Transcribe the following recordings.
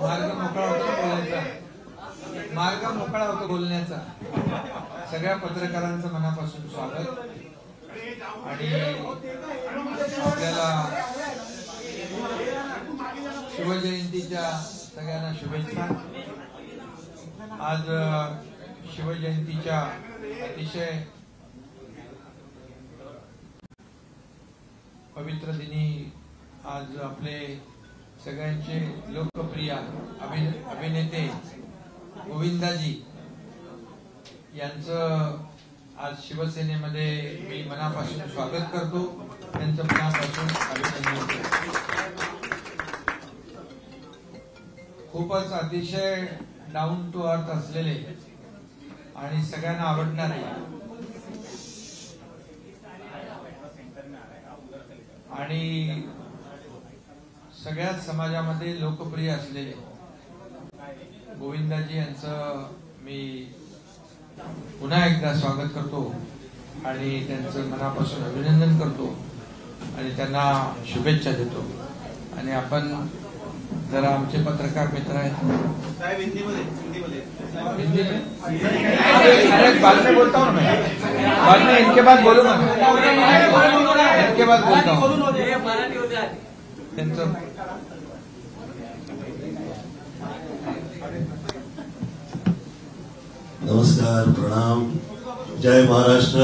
मार्ग मोकळा होतो बोलण्याचा। सगळ्या पत्रकारांचं मनापासून स्वागत आणि आपल्याला शिवजयंतीच्या सगळ्यांना शुभेच्छा। आज शिवजयंतीच्या अतिशय पवित्र दिनी आज आपले सगळ्यांचे लोकप्रिय अभिनेते गोविंदाजी यांचं आज शिवसेनेमध्ये मी मनापासून स्वागत करतो, त्यांचं मनापासून अभिनंदन करतो। खूपच अतिशय डाऊन टू अर्थ असलेले आणि सगळ्यांना आवडणारे आणि सगळ्याच समाजामध्ये लोकप्रिय असलेले गोविंदाजी यांचं मी पुन्हा एकदा स्वागत करतो आणि त्यांचं मनापासून अभिनंदन करतो आणि त्यांना शुभेच्छा देतो। आणि आपण जरा आमचे पत्रकार मित्र आहेत हिंदी में बाद में बोलता हूँ मैं, बाद में इनके बाद बोलूंगा, इनके बाद बोलता हूँ। नमस्कार, प्रणाम, जय महाराष्ट्र।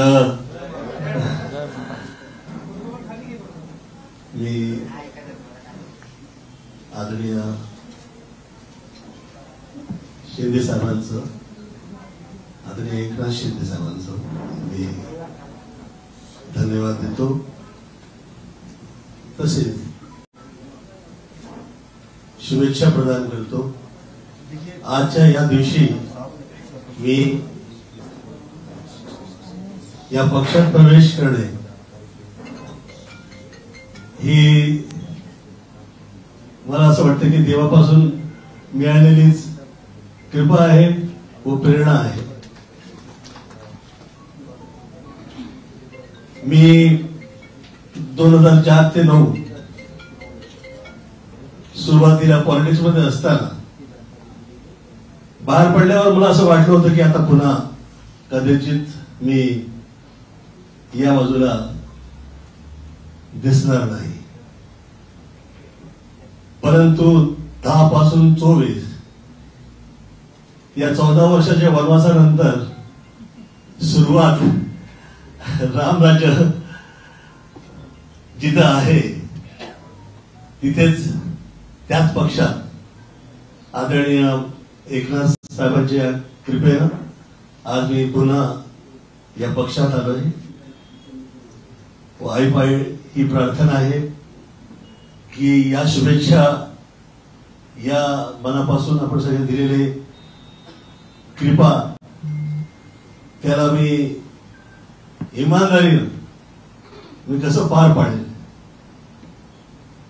मी आदरणीय शिंदे साहेबांचं, आदरणीय एकनाथ शिंदे साहेबांचं मी धन्यवाद देतो। तसेच शुभेच्छा प्रदान करतो। आजच्या या दिवशी मी या पक्षात प्रवेश करणे ही मला असं वाटतं की देवापासून मिळालेलीच कृपा आहे व प्रेरणा आहे। मी 2004 ते 2009 सुरुवातीला पॉलिटिक्स मध्ये असताना बाहेर पडल्यावर मला असं वाटलं होतं की आता पुन्हा कदाचित मी या बाजूला दिसणार नाही, परंतु 10 पासून 24 या 14 वर्षाच्या वनवासानंतर सुरुवात रामराज्य जिथं आहे तिथेच त्याच पक्षात आदरणीय एकनाथ साहेबांच्या कृपेनं आज मी पुन्हा या पक्षात आलोय व आईपाई ही प्रार्थना आहे की या शुभेच्छा या मनापासून आपण सगळे दिलेले कृपा त्याला मी इमानदारीनं मी कसं पार पाडेल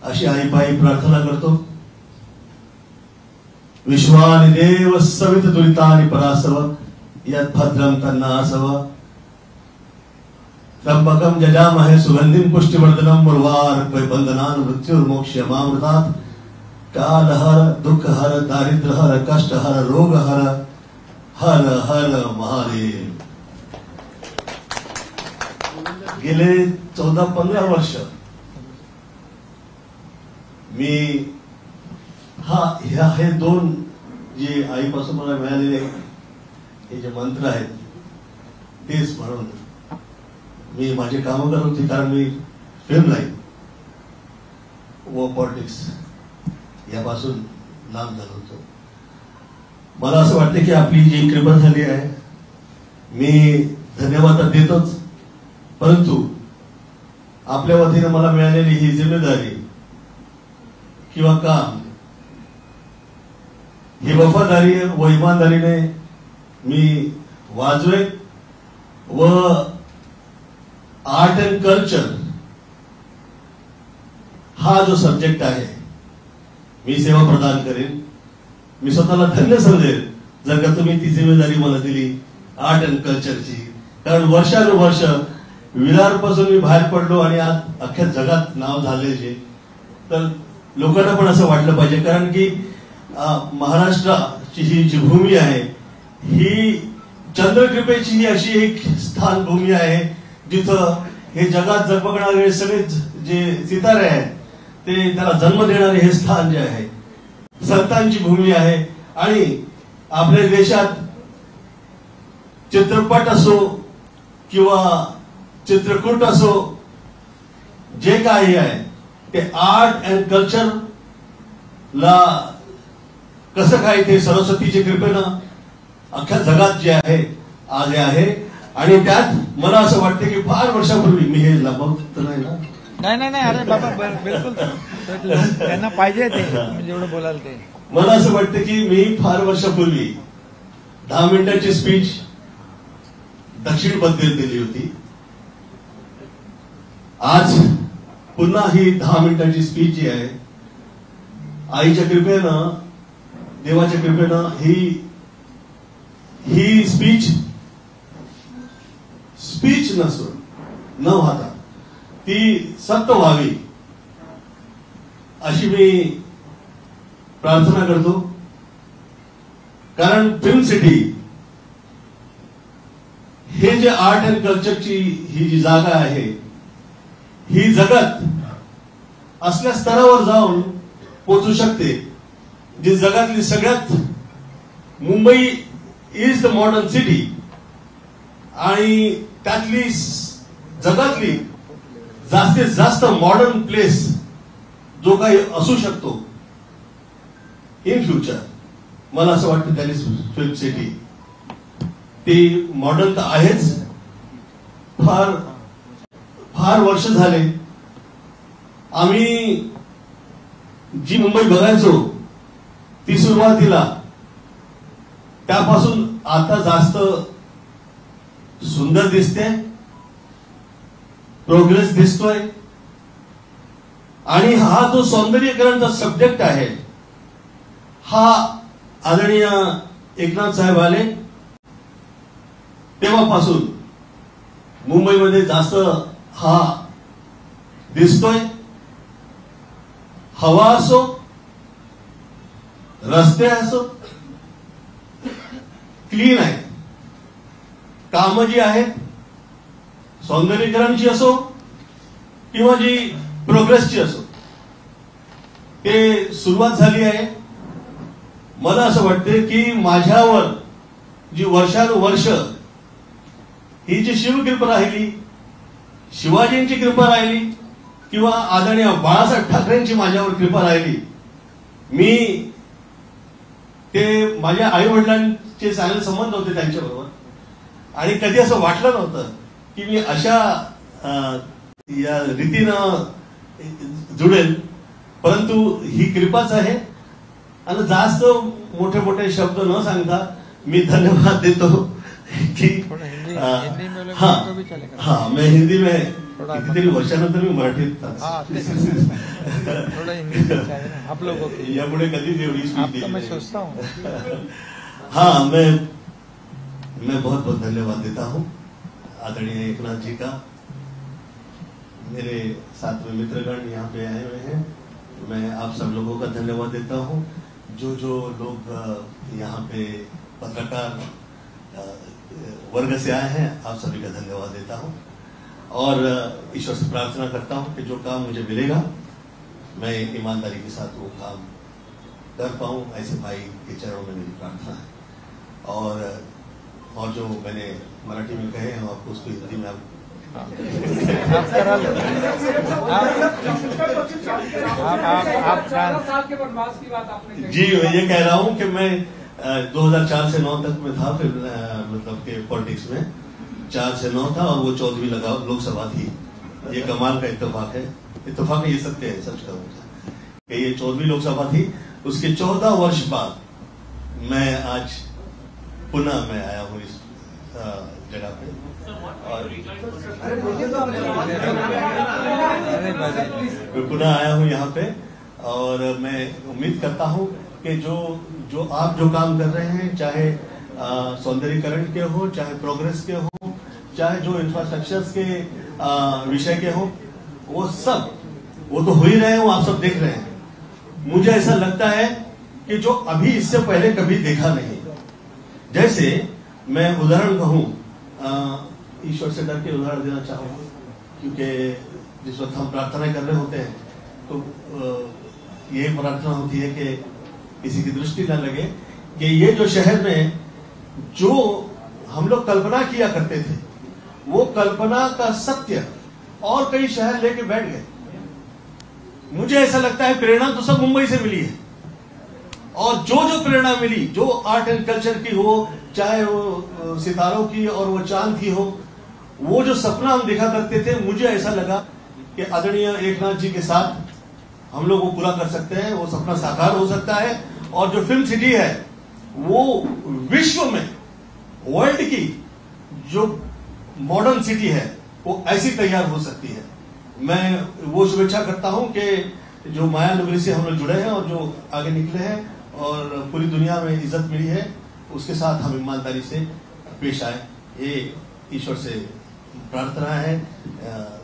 अशी आईपाई प्रार्थना करतो। विश्वानि देव सवित दुरितानि परासव यत् भद्रं तन्नासव त्र्यंबकं यजामहे सुगंधिं पुष्टिवर्धनं उर्वारुकं बन्धनान् मृत्युर्मोक्षयमामृतात् कालहर दुःखहर दारिद्र्यहर कष्टहर रोगहर हर हर महादेव। गेले 14-15 वर्ष मी हे 2 जे आईपासून मला मिळालेले हे जे मंत्र आहेत तेच म्हणून मी माझे काम करत होते, कारण मी फिल्म लाईन व पॉलिटिक्स यापासून लांब झालो होतो। मला असं वाटतं की आपली जी कृपा झाली आहे मी धन्यवाद देतोच, परंतु आपल्या वतीने मला मिळालेली ही जिम्मेदारी किंवा काम ही वफादारी व इमानदारीने मी वाजवेन व आर्ट अँड कल्चर हा जो सब्जेक्ट आहे मी सेवा प्रदान करेन। मी स्वतःला धन्य समजेल जर का तुम्ही ती जिम्मेदारी मला दिली आर्ट अँड कल्चरची, कारण वर्षानुवर्ष विरारपासून मी बाहेर पडलो आणि आज अख्ख्या जगात नाव झाले जे, तर लोकांना पण असं वाटलं पाहिजे, कारण की महाराष्ट्राची ही जी भूमी आहे ही चंद्रकृपेची अशी एक स्थान भूमी आहे जिथं हे जगात जगबगणारे सगळे जे सितारे आहेत ते त्याला जन्म देणारे हे स्थान जे आहे संतांची भूमी आहे. आणि आपल्या देशात चित्रपट असो किंवा चित्रकूट असो जे काही आहे ते आर्ट अँड कल्चर ला कसं काय ते सरस्वतीच्या कृपेनं अख्ख्या जगात जे आहे आज आहे. आणि त्यात मला असं वाटतं की फार वर्षापूर्वी मी हे लपवत नाही ना. नाही अरे बाबा बिलकुल त्यांना पाहिजे ते जेवढं बोलाल ते. मला असं वाटतं की मी फार वर्षापूर्वी 10 मिनिटाची स्पीच दक्षिणबद्दल दिली होती. आज पुन्हा ही 10 मिनिटाची स्पीच जी आहे आईच्या कृपेनं देवाच्या कृपेनं ही स्पीच नसून न व्हाता ती सत्य व्हावी अशी मी प्रार्थना करतो. कारण फिल्म सिटी हे जे आर्ट अँड कल्चरची ही जी जागा आहे ही जगात असल्या स्तरावर जाऊन पोहोचू शकते जी जगातली सगळ्यात. Mumbai is the modern city आणि त्यातली जगातली जास्तीत जास्त मॉडर्न प्लेस जो काही असू शकतो इन फ्युचर मला असं वाटतं त्याने फिल्म सिटी ती मॉडर्न तर आहेच. फार फार वर्ष झाले आम्ही जी मुंबई बघायचो ती सुरुवातीला त्यापासून आता जास्त सुंदर दिसते, प्रोग्रेस दिसतोय. आणि हा जो सौंदर्यीकरणचा सब्जेक्ट आहे हा आदरणीय एकनाथ साहेब आले तेव्हापासून मुंबईमध्ये जास्त हा दिसतोय. हवा असो, रस्ते असो क्लीन आहे. कामं जी आहेत सौंदर्यीकरणची असो किंवा जी प्रोग्रेसची असो ते सुरुवात झाली आहे. मला असं वाटतं की माझ्यावर जी वर्षानुवर्ष ही जी शिवकृपा राहिली, शिवाजींची कृपा राहिली किंवा आदरणीय बाळासाहेब ठाकरेंची माझ्यावर कृपा राहिली. मी ते माझ्या आई वडिलांचे चांगले संबंध होते त्यांच्याबरोबर आणि कधी असं वाटलं नव्हतं की मी अशा या रीतीनं जुळेल. परंतु ही कृपाच आहे. आणि जास्त मोठे मोठे शब्द न सांगता मी धन्यवाद देतो की हाँ मैं हिंदी में कितीतरी वर्षानंतर मी मराठीत आप लोगों की यापुढे कधीच एवढी स्पीच मैं सोचता हूँ. हाँ मैं बहुत बहुत धन्यवाद देता हूँ आदरणीय एकनाथ जी का. मेरे साथ में मित्रगण यहाँ पे आए हुए हैं. मैं आप सब लोगों का धन्यवाद देता हूँ. जो लोग यहाँ पे पत्रकार वर्ग से आए हैं आप सभी का धन्यवाद देता हूँ. और ईश्वर से प्रार्थना करता हूँ कि जो काम मुझे मिलेगा मैं ईमानदारी के साथ वो काम कर पाऊँ. ऐसे भाई के चरणों में मेरी प्रार्थना है. और जो मैंने मराठी में कहे हैं आपको उसको हिंदी में आप करा लो. जी मैं ये कह रहा हूँ कि मैं 2004 से 9 तक में था. फिर मतलब के पॉलिटिक्स में 4 से 9 था और वो 14वीं लोकसभा थी. ये कमाल का इत्तेफाक है. इत्तेफाक ये सत्य है, सच कहूँगा कि ये 14वीं लोकसभा थी. उसके 14 वर्ष बाद मैं आज पुनः मैं आया हूँ इस जगह पे. और मैं पुनः आया हूँ यहाँ पे. और मैं उम्मीद करता हूँ कि जो आप जो काम कर रहे हैं चाहे सौंदर्यीकरण के हो, चाहे प्रोग्रेस के हो, चाहे जो इंफ्रास्ट्रक्चर्स के विषय के हो, वो तो हो ही रहे हो. आप सब देख रहे हैं. मुझे ऐसा लगता है कि जो अभी इससे पहले कभी देखा नहीं। जैसे मैं उदाहरण कहूं, ईश्वर से डर के उदाहरण देना चाहूंगा, क्योंकि जिस वक्त हम प्रार्थना कर रहे होते हैं तो ये प्रार्थना होती है कि किसी की दृष्टि न लगे कि ये जो शहर में जो हम लोग कल्पना किया करते थे वो कल्पना का सत्य और कई शहर लेके बैठ गए। मुझे ऐसा लगता है प्रेरणा तो सब मुंबई से मिली है, और जो प्रेरणा मिली, जो आर्ट एंड कल्चर की हो, चाहे वो सितारों की और वो चांद की हो, वो जो सपना हम देखा करते थे, मुझे ऐसा लगा कि आदरणीय एकनाथ जी के साथ हम लोग वो पूरा कर सकते हैं, वो सपना साकार हो सकता है। और जो फिल्म सिटी है वो विश्व में, वर्ल्ड की जो मॉडर्न सिटी है वो ऐसी तैयार हो सकती है। मैं वो शुभेच्छा करता हूं कि जो माया नगरी से हम लोग जुड़े हैं और जो आगे निकले हैं और पूरी दुनिया में इज्जत मिली है, उसके साथ हम ईमानदारी से पेश आए। ये ईश्वर से प्रार्थना है,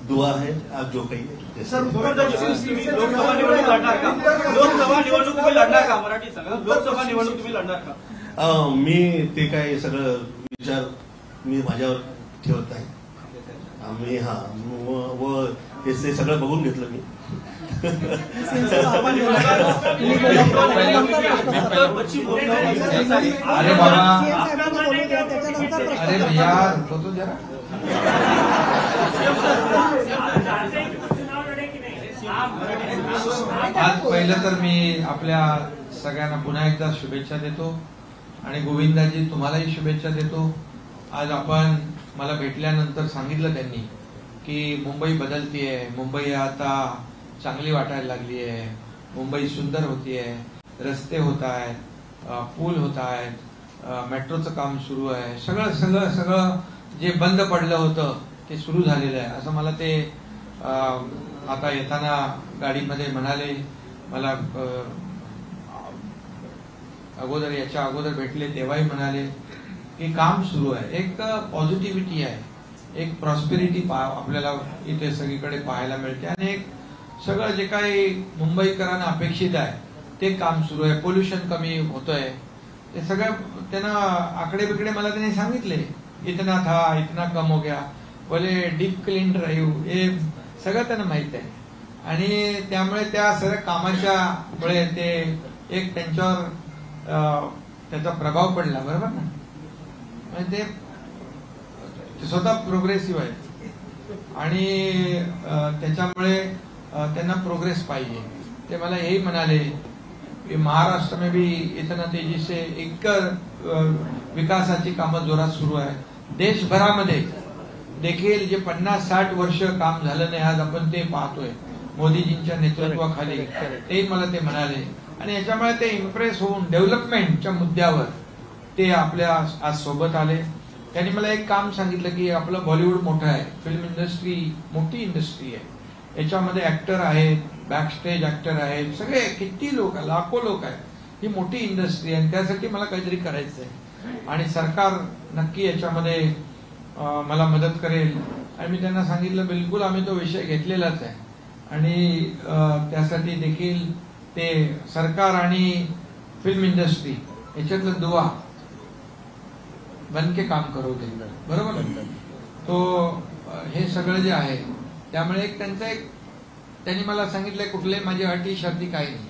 दुआ है, आप जो कहिए। सर, लोकसभा निवडणूक लढणार का? लोकसभा निवडणूक तुम्ही लढणार का? मराठी सांगा, लोकसभा निवडणूक तुम्ही लढणार का? मी ते काय सगळं विचार मी माझ्यावर ठेवत नाही। मी व ते सगळं बघून घेतलं मी। अरे बाबा, अरे भैया रुको तो जरा। आज पहिलं तर मी आपल्या सगळ्यांना पुन्हा एकदा शुभेच्छा देतो आणि गोविंदाजी तुम्हालाही शुभेच्छा देतो। आज आपण मला भेटल्यानंतर सांगितलं त्यांनी की मुंबई बदलतीये, मुंबई आता चांगली वाटायला लागली आहे, मुंबई सुंदर होतीये, रस्ते होत आहेत, पूल होत आहेत, मेट्रोचं काम सुरू आहे, सगळं सगळं सगळं जे बंद पडलं होतं ते सुरू झालेलं आहे असं मला ते आता येताना गाडीमध्ये म्हणाले। मला अगोदर याच्या अगोदर भेटले तेव्हाही म्हणाले की काम सुरू आहे, एक पॉझिटिव्हिटी आहे, एक प्रॉस्पेरिटी आपल्याला इथे सगळीकडे पाहायला मिळते आणि एक सगळं जे काही मुंबईकरांना अपेक्षित आहे ते काम सुरू आहे। पोल्युशन कमी होतंय, ते सगळं त्यांना आकडे बिकडे मला त्यांनी सांगितले, इतना था इतना कम हो गया, बोले डीप क्लीन ड्राईव्ह, हे सगळं त्यांना माहित आहे आणि त्यामुळे त्या सगळ्या कामाच्या मुळे ते एक त्यांच्यावर त्याचा प्रभाव पडला, बरोबर ना? म्हणजे ते स्वतः प्रोग्रेसिव्ह आहेत आणि त्याच्यामुळे त्यांना प्रोग्रेस पाहिजे। ते मला यही म्हणाले कि महाराष्ट्र में भी इतना तेजी से एक विकासाची कामं जोरात सुरू आहे। देशभरामध्ये देखील जे 50-60 वर्ष काम झालं नाही, आज आपण ते पाहतोय मोदीजींच्या नेतृत्वाखाली, ते मला ते म्हणाले आणि याच्यामुळे ते इम्प्रेस होऊन डेव्हलपमेंटच्या मुद्द्यावर ते आपल्या आज सोबत आले। त्यांनी मला एक काम सांगितलं की आपलं बॉलिवूड मोठं आहे, फिल्म इंडस्ट्री मोठी इंडस्ट्री आहे, याच्यामध्ये ऍक्टर आहेत, बॅकस्टेज ऍक्टर आहेत, सगळे किती लोक, लाखो लोक आहेत, ही मोठी इंडस्ट्री आहे आणि त्यासाठी मला काहीतरी करायचं आहे आणि सरकार नक्की याच्यामध्ये मला मदत करेल। आणि मी त्यांना सांगितलं बिलकुल आम्ही तो विषय घेतलेलाच आहे आणि त्यासाठी देखील ते सरकार आणि फिल्म इंडस्ट्री याच्यातलं दुवा बनके काम करोगे, बरोबर? तो हे सगळं जे आहे त्यामुळे एक त्यांचा एक त्यांनी मला सांगितलंय कुठल्याही माझी अटी शर्ती काही नाही,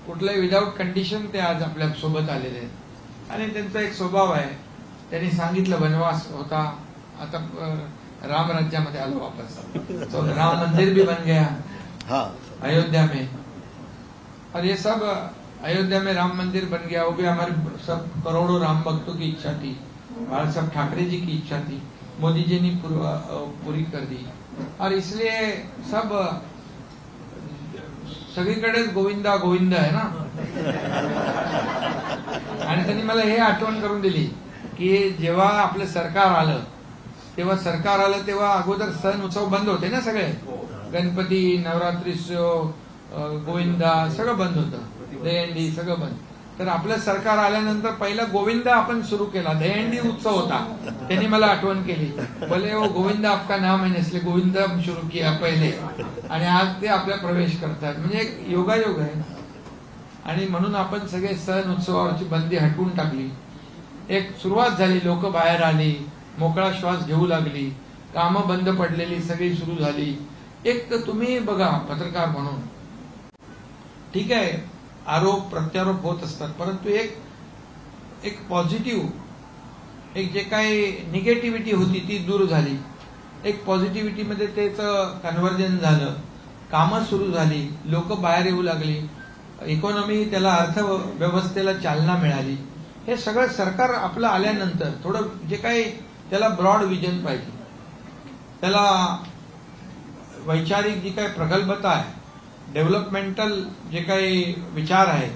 कुठल्याही विदाऊट कंडिशन ते आज आपल्या सोबत आलेले आहेत आणि त्यांचा एक स्वभाव आहे। त्यांनी सांगितलं वनवास होता, आता राम राज्यामध्ये आलो वापस, तो राम मंदिर भी बन गया अयोध्या में, और ये सब अयोध्या में राम मंदिर बन गया, वो भी हमारे सब करोड़ों राम भक्तों की इच्छा थी, बाला साहब ठाकरे जी की इच्छा थी, मोदी जी ने पूरी कर दी और इसलिए सब सगळीकडेच गोविंदा गोविंदा आहे ना। आणि त्यांनी मला हे आठवण करून दिली की जेव्हा आपलं सरकार आलं तेव्हा अगोदर सण उत्सव बंद होते ना, सगळे गणपती, नवरात्रीत्सव, गोविंदा सगळं बंद होतं, दहीहंडी सगळं बंद। तर आपलं सरकार आल्यानंतर पहिला गोविंदा आपण सुरू केला, दहीहंडी उत्सव होता। त्यांनी मला आठवण केली, बोले वो गोविंदा आपका नाम है इसलिए गोविंदा सुरू किया पहिले आणि आज ते आपल्या प्रवेश करतात, म्हणजे एक योगायोग आहे। आणि म्हणून आपण सगळे सण उत्सवावरची बंदी हटवून टाकली. एक सुरुवात झाली, लोक बाहेर आली, मोकळा श्वास घेऊ लागली, कामं बंद पडलेली सगळी सुरू झाली. एक तर तुम्ही बघा, पत्रकार म्हणून ठीक आहे, आरोप प्रत्यारोप होत असतात, परंतु एक पॉझिटिव्ह, एक जे काही निगेटिव्हिटी होती ती दूर झाली. एक पॉझिटिव्हिटीमध्ये त्याचं कन्व्हर्जन झालं, कामं सुरू झाली, लोक बाहेर येऊ लागली, इकॉनॉमी, त्याला अर्थव्यवस्थेला चालना मिळाली. हे सगळं सरकार आपलं आल्यानंतर थोडं जे काही त्याला ब्रॉड विजन पाहिजे, त्याला वैचारिक जी काही प्रगल्भता आहे, डेव्हलपमेंटल जे काही विचार आहे,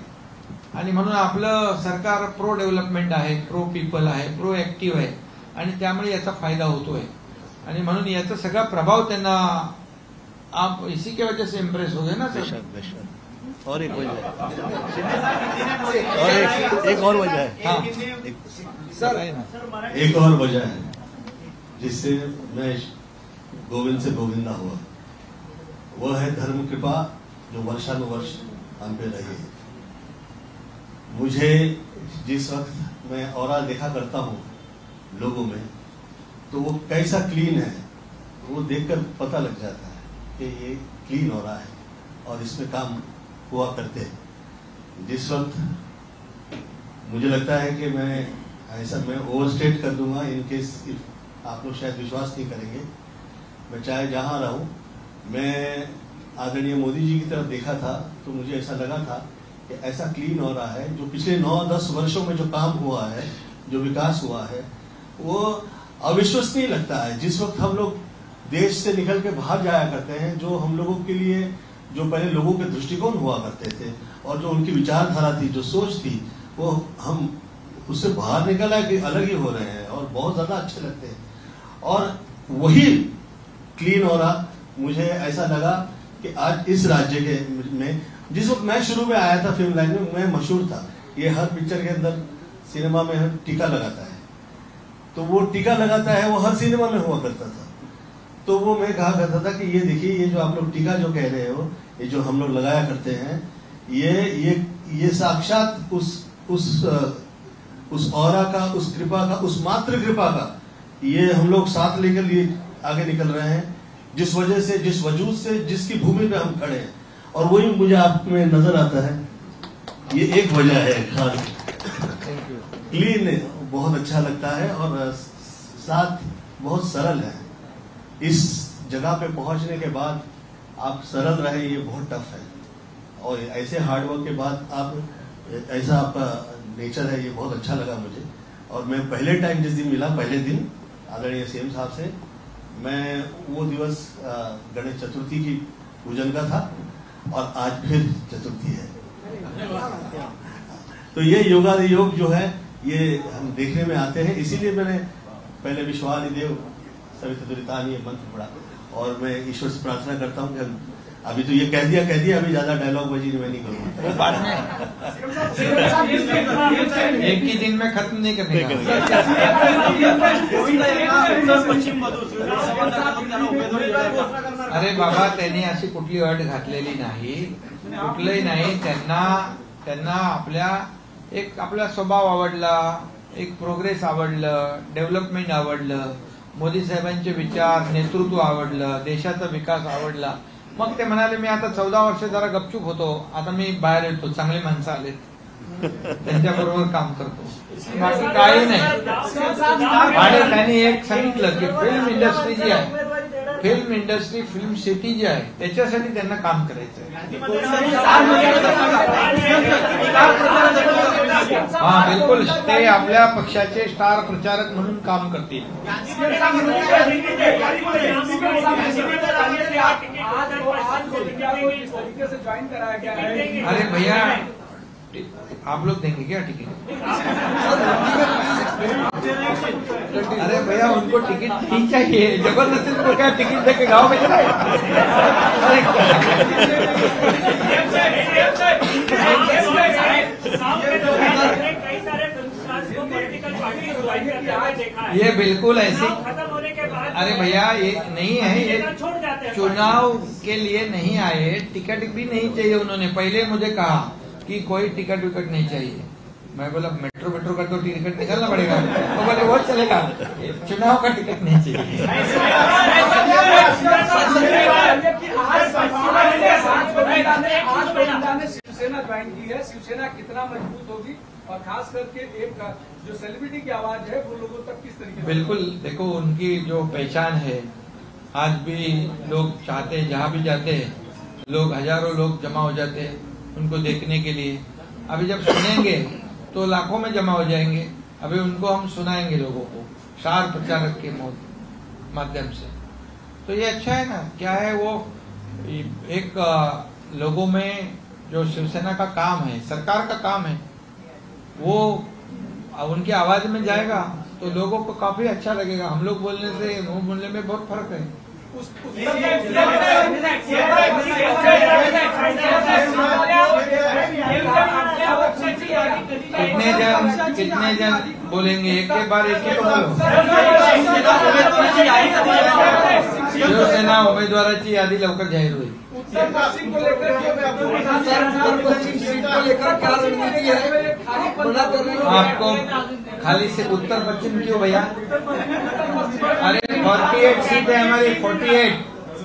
आणि म्हणून आपलं सरकार प्रो डेव्हलपमेंट आहे, प्रो पीपल आहे, प्रो ऍक्टिव्ह आहे, आणि त्यामुळे याचा फायदा होतोय. आणि म्हणून याचा सगळा प्रभाव त्यांना, आप इसी के वजह से इम्प्रेस हो गए ना सर. और एक वजह है, और एक और वजह है, हाँ सर, एक और वजह है जिससे मैं गोविंद से गोविंदा हुआ, वह है धर्म कृपा जो वर्षानुवर्ष हम पे रही है. मुझे जिस वक्त मैं औरा देखा करता हूँ लोगों में, तो वो कैसा क्लीन है वो देखकर पता लग जाता है कि ये क्लीन हो रहा है और इसमें काम हुआ करते हैं. जिस वक्त मुझे लगता है कि मैं ओवरस्टेट कर दूंगा, इनकेस आप लोग शायद विश्वास नहीं करेंगे, मैं चाहे जहां रहूं, मैं आदरणीय मोदी जी की तरफ देखा था तो मुझे ऐसा लगा था कि ऐसा क्लीन हो रहा है. जो पिछले 9-10 वर्षों में जो काम हुआ है, जो विकास हुआ है, वो अविश्वसनीय लगता है. जिस वक्त हम लोग देश से निकल के बाहर जाया करते हैं, जो हम लोगों के लिए, जो पहले लोगों के दृष्टिकोण हुआ करते थे और जो उनकी विचारधारा थी, जो सोच थी, वो हम उससे बाहर निकल आए कि अलग ही हो रहे हैं और बहुत ज्यादा अच्छे लगते हैं. और वही क्लीन हो रहा, मुझे ऐसा लगा कि आज इस राज्य के में, जिस वक्त मैं शुरू में आया था फिल्म लाइन में, मैं मशहूर था, ये हर पिक्चर के अंदर सिनेमा में हम टीका लगाता है, तो वो टीका लगाता है वो हर सिनेमा में हुआ करता था. तो वो मैं कहा करता था कि ये देखिए, ये जो आप लोग टीका जो कह रहे हो, ये जो हम लोग लगाया करते हैं, ये साक्षात उस औरा का, उस कृपा का, उस मात्र कृपा का, ये हम लोग साथ लेकर लिए आगे निकल रहे हैं, जिस वजह से, जिस वजूद से, जिसकी भूमि पे हम खड़े हैं. और वही मुझे आप में नजर आता है. ये एक वजह है खास. क्लीन बहुत अच्छा लगता है और साथ बहुत सरल है. इस जगह पे पहुंचने के बाद आप सरल रहे, ये बहुत टफ है. और ऐसे हार्डवर्क के बाद आप, ऐसा आपका नेचर है, ये बहुत अच्छा लगा मुझे. और मैं पहले टाइम जिस दिन मिला, पहले दिन आदरणीय सीएम साहब से, मैं वो दिवस गणेश चतुर्थी की पूजन का था और आज फिर चतुर्थी है. तो ये योगादि योग जो है, ये हम देखने में आते हैं. इसीलिए मैंने पहले विश्वादिदेव सवितुरितानि ये मंत्र पढ़ा और मैं ईश्वर से प्रार्थना करता हूँ कि अभी तो ये कह दिया, अभी ज्यादा डायलॉग बाजी मैं नहीं करूँगा. बाद में एक ही दिन में खत्म नहीं करने का. अरे बाबा, त्यांनी अशी कुठली अट घातलेली नाही, कुठलंही नाही. त्यांना आपला स्वभाव आवडला, एक प्रोग्रेस आवडलं, डेव्हलपमेंट आवडलं, मोदी साहेबांचे विचार, नेतृत्व आवडलं, देशाचा विकास आवडला. मग ते म्हणाले, मी आता 14 वर्ष जरा गपचूप होतो, आता मी बाहेर येतो, चांगले माणसं आलेत, त्यांच्याबरोबर काम करतो, बाकी काही नाही. आणि त्यांनी एक सांगितलं की फिल्म इंडस्ट्री जी आहे, फिल्म इंडस्ट्री, फिल्म सिटी जी आहे, त्याच्यासाठी त्यांना काम करायचं आहे. हा बिलकुल, ते आपल्या पक्षाचे स्टार प्रचारक म्हणून काम करतील. अरे भैया, आप लोग देंगे क्या टिकट? अरे भैया, उनको टिकट नहीं चाहिए, जबरदस्ती उनको क्या टिकट देके गाँव में चलाए? ये बिल्कुल ऐसे, अरे भैया ये नहीं है, ये चुनाव के लिए नहीं आए, टिकट भी नहीं चाहिए उन्होंने. पहले मुझे कहा कि कोई टिकट विकट नहीं चाहिए। मैं बोला मेट्रो का तो टिकट निकालना पड़ेगा। तो बोले वो चलेगा, चुनाव का टिकट नहीं चाहिए। शिवसेना ज्वाइन की है, शिवसेना कितना मजबूत होगी और खास करके एक जो सेलिब्रिटी की आवाज है वो लोगों तक किस तरीके से? बिल्कुल, देखो उनकी जो पहचान है, आज भी लोग चाहते हैं, जहाँ भी जाते हैं लोग हजारों लोग जमा हो जाते हैं उनको देखने के लिए। अभी जब सुनेंगे तो लाखों में जमा हो जाएंगे। अभी उनको हम सुनाएंगे लोगों को स्टार प्रचारक के माध्यम से। तो ये अच्छा है ना। क्या है वो एक लोगों में जो शिवसेना का काम है, सरकार का काम है, वो उनकी आवाज में जाएगा तो लोगों को काफी अच्छा लगेगा। हम लोग बोलने से वो बोलने में बहुत फर्क है। कितने जन बोलेंगे एक के बार एक ही बोलो। शिवसेना उमेदवाराची यादी लवकर जाहीर होईल। पश्चिम को लेकर क्या रणनीति है? आपको खाली से उत्तर पश्चिम क्यों भैया? अरे 48 सीट है हमारी,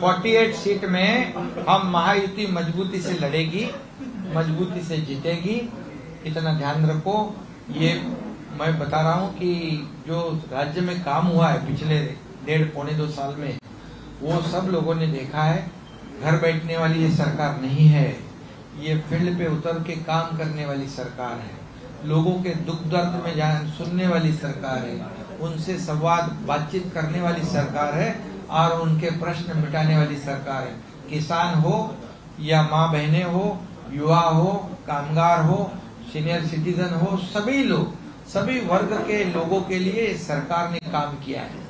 48 सीट में हम महायुति मजबूती से लड़ेगी, मजबूती से जीतेगी। इतना ध्यान रखो। ये मैं बता रहा हूँ कि जो राज्य में काम हुआ है पिछले 1.5-2 साल में, वो सब लोगों ने देखा है। घर बैठने वाली ये सरकार नहीं है, ये फील्ड पे उतर के काम करने वाली सरकार है। लोगों के दुख दर्द में सुनने वाली सरकार है, उनसे संवाद बातचीत करने वाली सरकार है और उनके प्रश्न मिटाने वाली सरकार है। किसान हो या माँ बहनें हो, युवा हो, कामगार हो, सीनियर सिटीजन हो, सभी लोग, सभी वर्ग के लोगों के लिए सरकार ने काम किया है।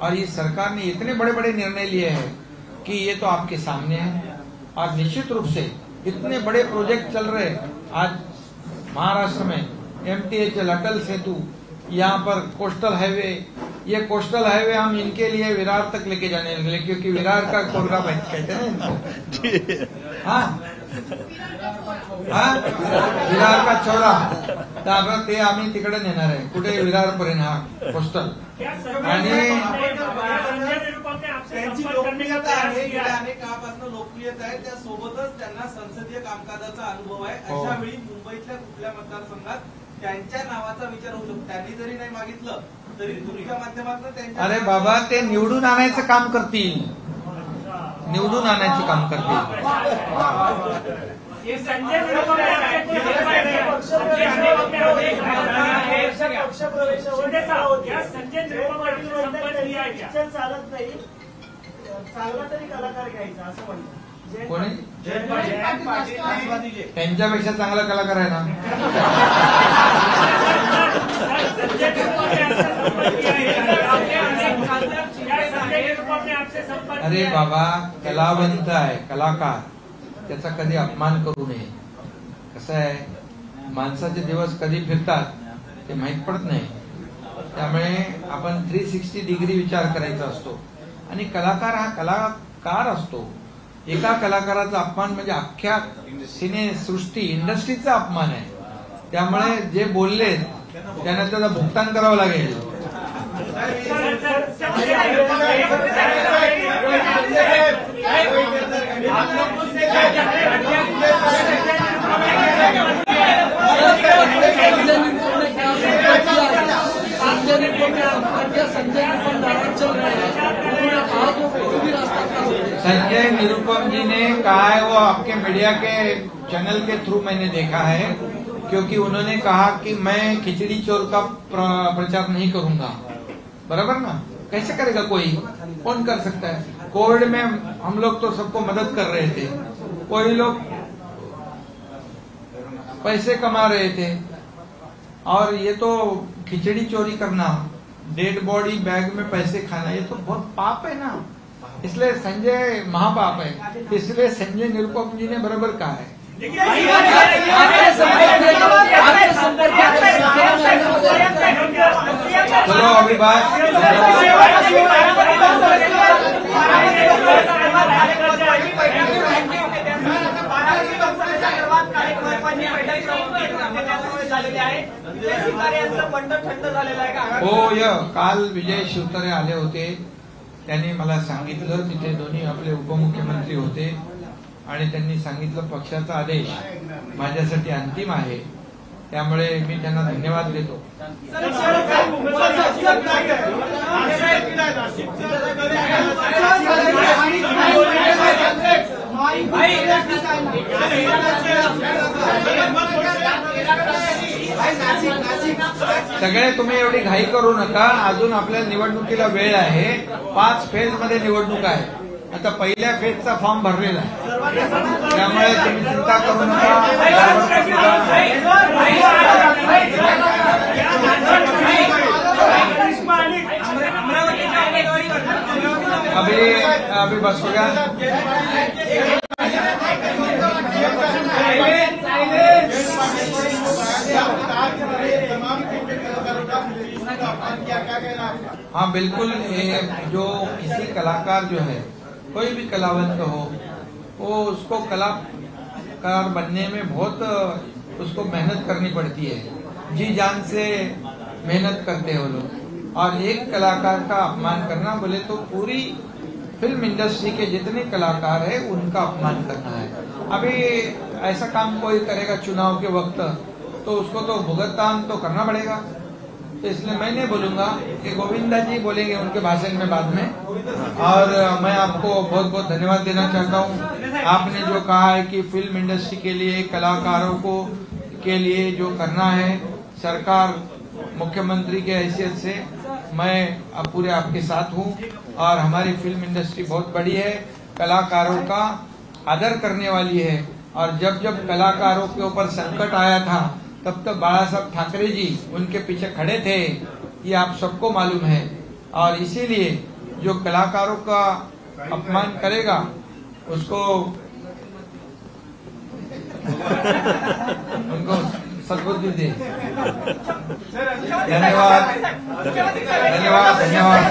और ये सरकार ने इतने बड़े बड़े निर्णय लिए हैं कि ये तो आपके सामने है। और निश्चित रूप से इतने बड़े प्रोजेक्ट चल रहे हैं। आज महाराष्ट्र में MTHL अटल सेतु, यहाँ पर कोस्टल हाईवे, ये कोस्टल हाईवे हम इनके लिए विरार तक लेके जाने लगे, क्योंकि विरार का कोरगा कहते हैं इनको। हाँ विरार का चौरा, तर ते आम्ही तिकडे नेणार आहे, कुठे विरारपर्यंत हा कोस्टल। आणि त्यांची लोकप्रियता आहे, गेल्या अनेक काळापासून लोकप्रियता आहे, त्यासोबतच त्यांना संसदीय कामकाजाचा अनुभव आहे। अशा वेळी मुंबईतल्या कुठल्या मतदारसंघात त्यांच्या नावाचा विचार होऊ शकतो? त्यांनी जरी नाही मागितलं तरी तुमच्या माध्यमातून त्यांच्या। अरे बाबा, ते निवडून आणायचं काम करतील, निवडून आणायचं काम करतील। संजय चालत नाही, चांगला तरी कलाकार घ्यायचा असं म्हणतात। कोणी? त्यांच्यापेक्षा चांगला कलाकार आहे ना। अरे बाबा, कलावंत आहे, कलाकार, त्याचा कधी अपमान करू नये। कसं आहे, माणसाचे दिवस कधी फिरतात ते माहीत पडत नाही। त्यामुळे आपण 360 डिग्री विचार करायचा असतो। आणि कलाकार हा कलाकार असतो। एका कलाकाराचा अपमान म्हणजे अख्ख्या सिने सृष्टी इंडस्ट्रीचा अपमान आहे। त्यामुळे जे बोलले त्यांना त्याचं भुगतान करावं लागेल। संजय निरुपम जी ने कहा है, वो आपके मीडिया के चैनल के थ्रू मैंने देखा है, क्योंकि उन्होंने कहा कि मैं खिचड़ी चोर का प्रचार नहीं करूंगा। बराबर ना? कैसे करेगा कोई? कौन कर सकता है? कोविड में हम लोग तो सबको मदद कर रहे थे, कोई लोग पैसे कमा रहे थे, और ये तो खिचड़ी चोरी करना, डेड बॉडी बैग में पैसे खाना, ये तो बहुत पाप है ना। इसलिए संजय महापाप है। इसलिए संजय निरुपम जी ने बराबर कहा है। चलो अभी बात झालेले आहे यांचं बंड थंड झालेलं आहे का? हो, काल विजय शिवतारे आले होते. त्यांनी मला सांगितलं, तिथे दोन्ही आपले उपमुख्यमंत्री होते आणि त्यांनी सांगितलं पक्षाचा आदेश माझ्यासाठी अंतिम आहे, त्यामुळे मी त्यांना धन्यवाद देतो. सगळे तुम्ही एवढी घाई करू नका. अजून आपल्या निवडणुकीला वेळ आहे. 5 फेज मध्ये निवडणूक आहे. आता पहिल्या फेजचा फॉर्म भरलेला आहे, त्यामुळे तुम्ही चिंता करू नका. अभी बस हो गया. हाँ बिल्कुल, जो किसी कलाकार जो है, कोई भी कलावंत हो, वो उसको कलाकार बनने में बहुत उसको मेहनत करनी पड़ती है. जी जान से मेहनत करते हैं वो लोग. और एक कलाकार का अपमान करना बोले तो पूरी फिल्म इंडस्ट्री के जितने कलाकार हैं उनका अपमान करना है. अभी ऐसा काम कोई करेगा चुनाव के वक्त तो उसको तो भुगतान तो करना पड़ेगा. तो इसलिए मैं नहीं बोलूंगा कि गोविंदा जी बोलेंगे उनके भाषण में बाद में. और मैं आपको बहुत बहुत धन्यवाद देना चाहता हूँ. आपने जो कहा है कि फिल्म इंडस्ट्री के लिए, कलाकारों को के लिए जो करना है, सरकार मुख्यमंत्री के हैसियत से मैं अब पूरे आपके साथ हूँ. और हमारी फिल्म इंडस्ट्री बहुत बड़ी है, कलाकारों का आदर करने वाली है. और जब जब कलाकारों के ऊपर संकट आया था तब तक बाला साहब ठाकरे जी उनके पीछे खड़े थे, ये आप सबको मालूम है. और इसीलिए जो कलाकारों का अपमान करेगा उसको उनको सद्बुद्धि दे. धन्यवाद धन्यवाद धन्यवाद.